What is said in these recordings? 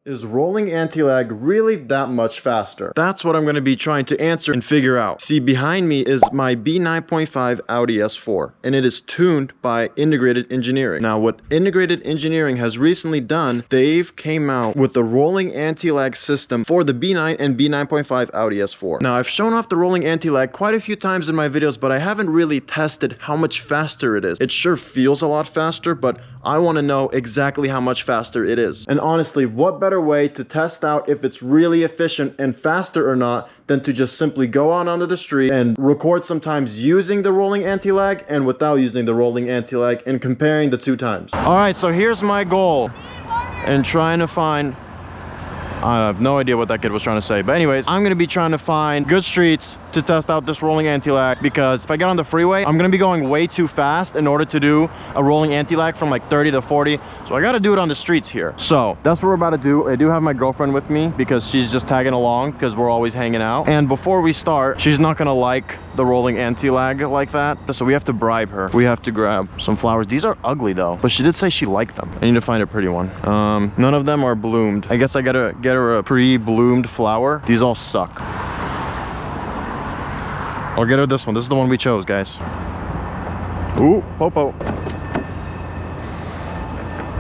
Is rolling anti-lag really that much faster? That's what I'm going to be trying to answer and figure out. See, behind me is my B9.5 Audi S4, and it is tuned by Integrated Engineering. Now, what Integrated Engineering has recently done, they've came out with a rolling anti-lag system for the B9 and B9.5 Audi S4. Now, I've shown off the rolling anti-lag quite a few times in my videos, but I haven't really tested how much faster it is. It sure feels a lot faster, but I want to know exactly how much faster it is. And honestly, what better way to test out if it's really efficient and faster or not than to just simply go out onto the street and record sometimes using the rolling anti-lag and without using the rolling anti-lag and comparing the two times. All right, so here's my goal in trying to find, I have no idea what that kid was trying to say, but anyways, I'm gonna be trying to find good streets to test out this rolling anti-lag, because if I get on the freeway, I'm gonna be going way too fast in order to do a rolling anti-lag from like 30 to 40. So I gotta do it on the streets here. So that's what we're about to do. I do have my girlfriend with me because she's just tagging along because we're always hanging out. And before we start, she's not gonna like the rolling anti-lag like that. So we have to bribe her. We have to grab some flowers. These are ugly though, but she did say she liked them. I need to find a pretty one. None of them are bloomed. I guess I gotta get her a pre-bloomed flower. These all suck. I'll get her this one. This is the one we chose, guys. Ooh, Popo.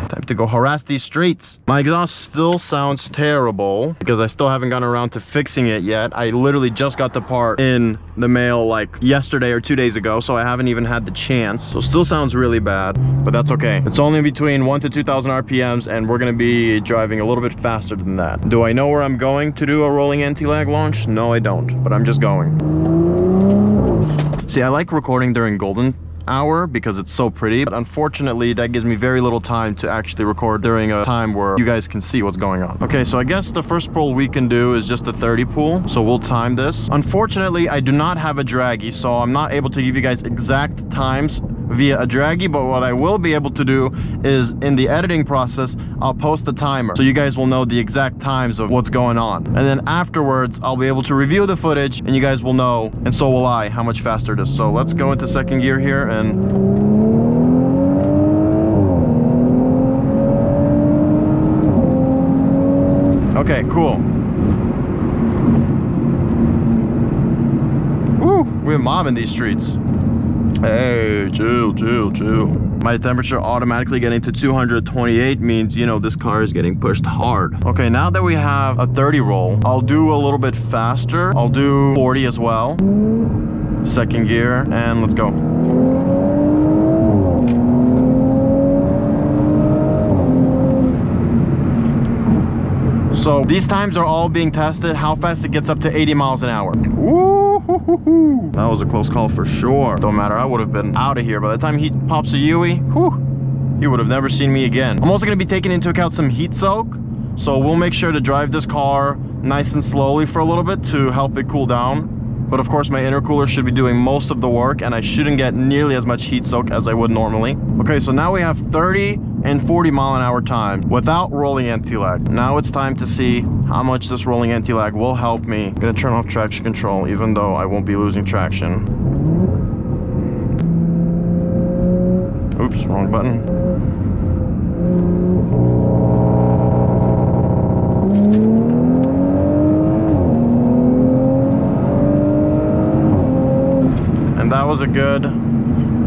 Time to go harass these streets. My exhaust still sounds terrible because I still haven't gotten around to fixing it yet. I literally just got the part in the mail like yesterday or 2 days ago, so I haven't even had the chance. So still sounds really bad, but that's okay. It's only between 1,000 to 2,000 RPMs, and we're gonna be driving a little bit faster than that. Do I know where I'm going to do a rolling anti-lag launch? No, I don't, but I'm just going. See, I like recording during golden hour because it's so pretty, but unfortunately that gives me very little time to actually record during a time where you guys can see what's going on. Okay, so I guess the first pull we can do is just the 30 pull, so we'll time this. Unfortunately, I do not have a Dragy, so I'm not able to give you guys exact times via a Dragy, but what I will be able to do is in the editing process, I'll post the timer so you guys will know the exact times of what's going on. And then afterwards, I'll be able to review the footage and you guys will know, and so will I, how much faster it is. So let's go into second gear here and okay, cool. Woo, we're mobbing these streets. Hey, chill, chill, chill. My temperature automatically getting to 228 means, you know, this car is getting pushed hard. Okay, now that we have a 30 roll, I'll do a little bit faster. I'll do 40 as well. Second gear, and let's go. So these times are all being tested, how fast it gets up to 80 miles an hour. Ooh, hoo, hoo, hoo. That was a close call for sure. Don't matter, I would have been out of here. By the time he pops a Yui, whew, he would have never seen me again. I'm also gonna be taking into account some heat soak. So we'll make sure to drive this car nice and slowly for a little bit to help it cool down. But of course my intercooler should be doing most of the work and I shouldn't get nearly as much heat soak as I would normally. Okay, so now we have 30 and 40 mile an hour time without rolling anti-lag. Now it's time to see how much this rolling anti-lag will help me. I'm gonna turn off traction control even though I won't be losing traction. Oops, wrong button. And that was a good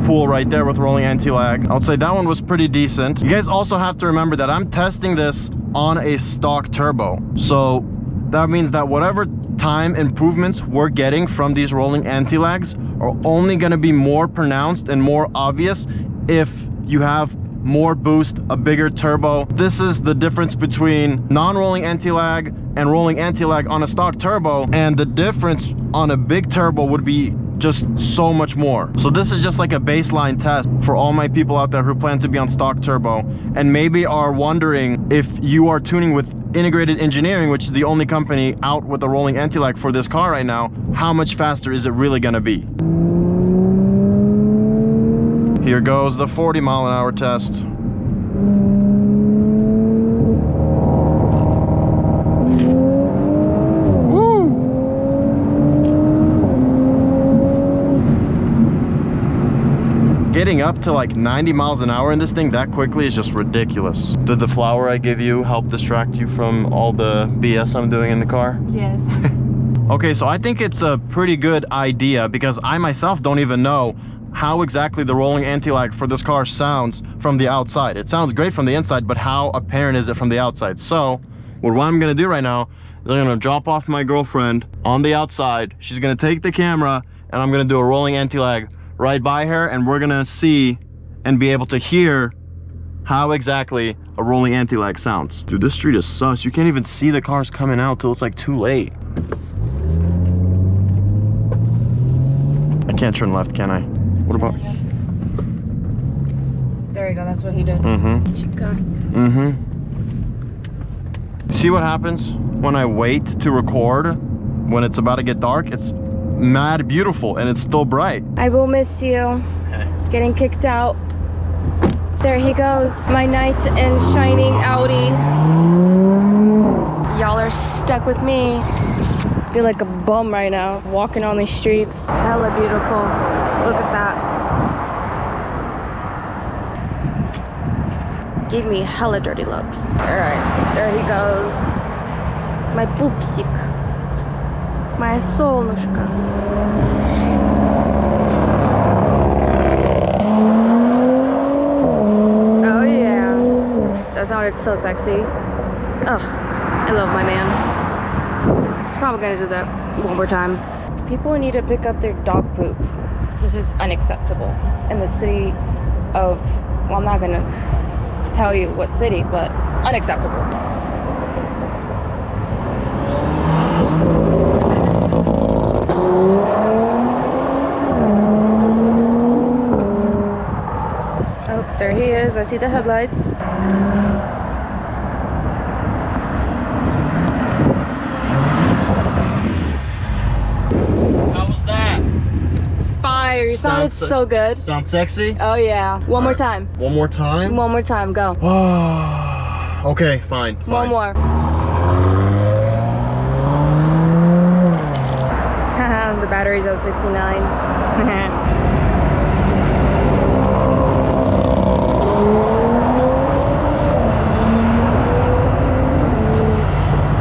pull right there with rolling anti-lag. I would say that one was pretty decent. You guys also have to remember that I'm testing this on a stock turbo. So that means that whatever time improvements we're getting from these rolling anti-lags are only gonna be more pronounced and more obvious if you have more boost, a bigger turbo. This is the difference between non-rolling anti-lag and rolling anti-lag on a stock turbo, and the difference on a big turbo would be just so much more. So this is just like a baseline test for all my people out there who plan to be on stock turbo and maybe are wondering if you are tuning with Integrated Engineering, which is the only company out with a rolling anti-lag for this car right now, how much faster is it really gonna be? Here goes the 40 mile an hour test. getting up to like 90 miles an hour in this thing that quickly is just ridiculous. Did the flower I give you help distract you from all the BS I'm doing in the car? Yes. Okay, so I think it's a pretty good idea because I myself don't even know how exactly the rolling anti-lag for this car sounds from the outside. It sounds great from the inside, but how apparent is it from the outside? So what I'm gonna do right now is I'm gonna drop off my girlfriend on the outside. She's gonna take the camera and I'm gonna do a rolling anti-lag right by her, and we're gonna see and be able to hear how exactly a rolling anti-lag sounds. Dude, this street is sus. You can't even see the cars coming out till it's like too late. I can't turn left, can I? What about? There you go, that's what he did. Cheat code. See what happens when I wait to record when it's about to get dark? It's mad beautiful and it's still bright. I will miss you. Okay. Getting kicked out. There he goes. My knight in shining Audi. Y'all are stuck with me. I feel like a bum right now, walking on these streets. Hella beautiful. Look at that. Gave me hella dirty looks. Alright, there he goes. My pupsik. My солнышко. Oh yeah. That sounded so sexy. Ugh, I love my man. He's probably gonna do that one more time. People need to pick up their dog poop. This is unacceptable. In the city of, well, I'm not gonna tell you what city, but unacceptable. Oh, there he is. I see the headlights. How was that? Fire. You sounded so good. Sound sexy? Oh yeah. One more time. One more time? One more time. Go. Okay, fine. One more. The battery's at 69.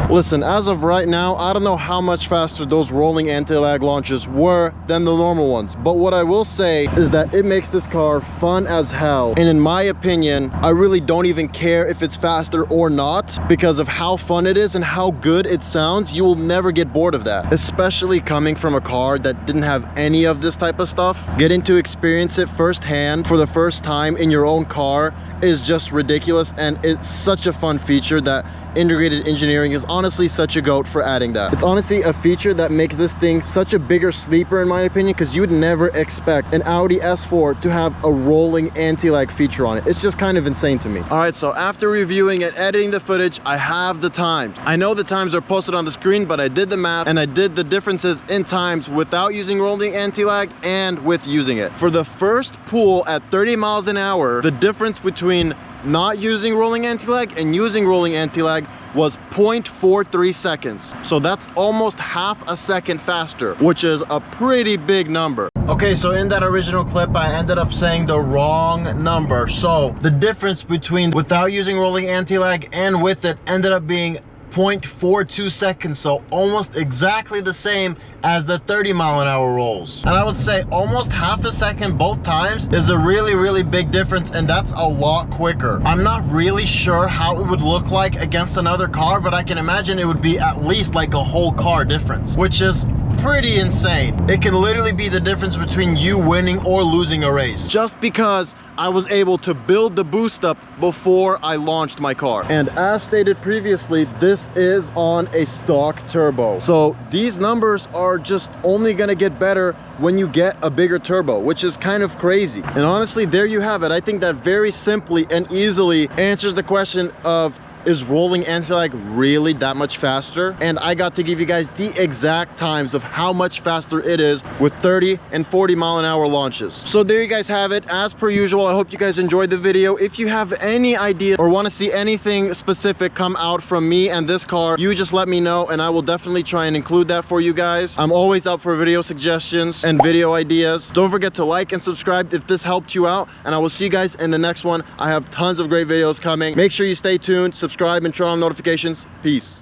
Listen, as of right now, I don't know how much faster those rolling anti-lag launches were than the normal ones. But what I will say is that it makes this car fun as hell. And in my opinion, I really don't even care if it's faster or not because of how fun it is and how good it sounds. You will never get bored of that, especially coming from a car that didn't have any of this type of stuff. Getting to experience it firsthand for the first time in your own car is just ridiculous, and it's such a fun feature that integrated engineering is honestly such a goat for adding that. It's honestly a feature that makes this thing such a bigger sleeper in my opinion, because you would never expect an Audi S4 to have a rolling anti-lag feature on it. It's just kind of insane to me. All right, so after reviewing and editing the footage, I have the times. I know the times are posted on the screen, but I did the math and I did the differences in times without using rolling anti-lag and with using it. For the first pull at 30 miles an hour, the difference between not using rolling anti-lag and using rolling anti-lag was 0.43 seconds. So that's almost half a second faster, which is a pretty big number. Okay, so in that original clip, I ended up saying the wrong number. So the difference between without using rolling anti-lag and with it ended up being 0.42 seconds, so almost exactly the same as the 30-mile-an-hour rolls. And I would say almost half a second both times is a really big difference, and that's a lot quicker. I'm not really sure how it would look like against another car, but I can imagine it would be at least like a whole car difference, which is pretty insane. It can literally be the difference between you winning or losing a race, just because I was able to build the boost up before I launched my car. And as stated previously, this is on a stock turbo. So these numbers are just only gonna get better when you get a bigger turbo, which is kind of crazy. And honestly, there you have it. I think that very simply and easily answers the question of is rolling anti-lag really that much faster? And I got to give you guys the exact times of how much faster it is with 30 and 40 mile an hour launches. So there you guys have it. As per usual, I hope you guys enjoyed the video. If you have any idea or want to see anything specific come out from me and this car, you just let me know and I will definitely try and include that for you guys. I'm always up for video suggestions and video ideas. Don't forget to like and subscribe if this helped you out, and I will see you guys in the next one. I have tons of great videos coming. Make sure you stay tuned, subscribe, and turn on notifications. Peace.